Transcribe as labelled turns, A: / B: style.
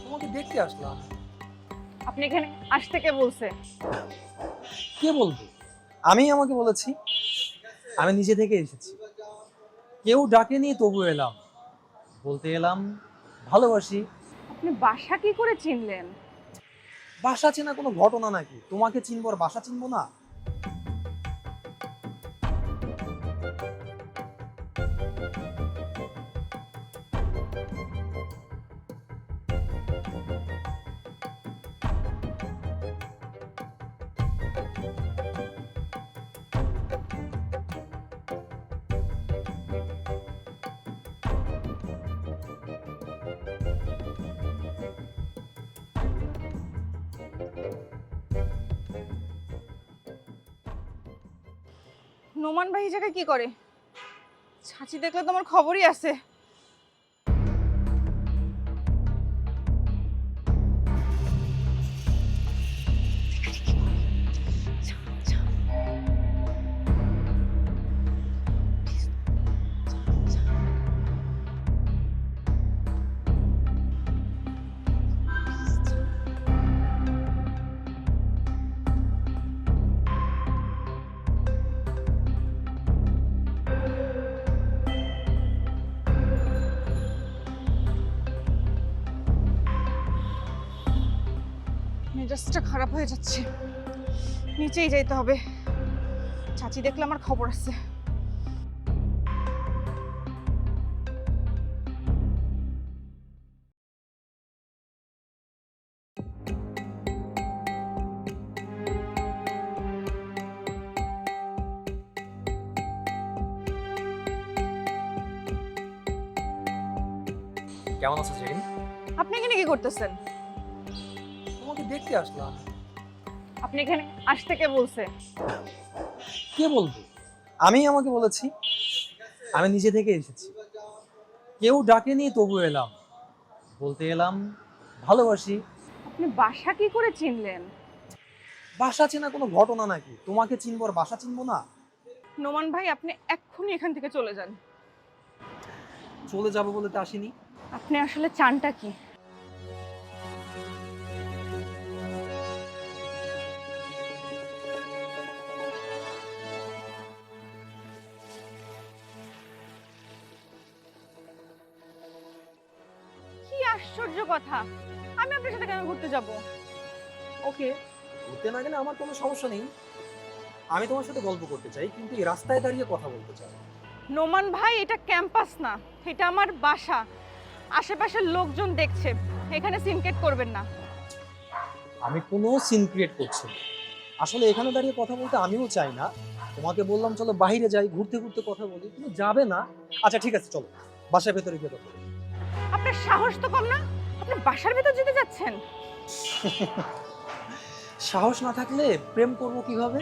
A: তোমাকে দেখতে আসলাম।
B: আপনি এখানে আসতে কে বলছে?
A: কে বলবো? আমি আমাকে বলেছি। আমি নিজে থেকে এসেছি। কেউ ডাকেনি তবু এলাম। বলতে এলাম ভালোবাসি।
B: আপনি বাসা কি করে চিনলেন?
A: বাসা চেনা কোনো ঘটনা নাকি? তোমাকে চিনবো আর বাসা চিনবো না?
B: নোমান ভাই এই জায়গায় কি করে? ছাচি দেখলে তো আমার খবরই আছে। মেজাজটা খারাপ হয়ে যাচ্ছে। নিচেই যাইতে হবে। চাচি দেখলে আমার খবর আছে।
A: কেমন আছো জেরিন?
B: আপনি এখানে কি করতেছেন?
A: তোমাকে দেখতে আসলাম।
B: আপনি এখানে আসতে কে বলছে?
A: কে বলবো? আমি আমাকে বলেছি। আমি নিজে থেকে এসেছি। কেউ ডাকেনি তবু এলাম। বলতে এলাম ভালোবাসি।
B: আপনি বাসা কি করে চিনলেন?
A: বাসা চেনা কোনো ঘটনা নাকি? তোমাকে চিনবো আর বাসা চিনবো না?
B: নোমান ভাই আপনি এক্ষুনি এখান থেকে চলে যান।
A: চলে যাবো বলে তো আসিনি।
B: আপনি আসলে চানটা কি? কি আশ্চর্য কথা! আমি আপনার সাথে কেন ঘুরতে যাব?
A: ওকে, ঘুরতে না গেলে আমার কোনো সমস্যা নেই। আমি তোমার সাথে গল্প করতে চাই, কিন্তু এই রাস্তায় দাঁড়িয়ে কথা বলতে চাই।
B: নোমান ভাই এটা ক্যাম্পাস না, এটা আমার বাসা। আশেপাশের লোকজন দেখছে, এখানে সিনকেট করবেন না।
A: আমি কোনো সিন ক্রিয়েট করছি না। আসলে এখানে দাঁড়িয়ে কথা বলতে আমিও চাই না। তোমাকে বললাম চলো বাইরে যাই, ঘুরতে ঘুরতে কথা বলি, তুমি যাবে না। আচ্ছা ঠিক আছে, চলো বাসার ভেতরে গিয়ে কথা বলি।
B: আপনার সাহস তো কম না, আপনি বাসার ভেতর যেতে যাচ্ছেন?
A: সাহস না থাকলে প্রেম করবো কিভাবে?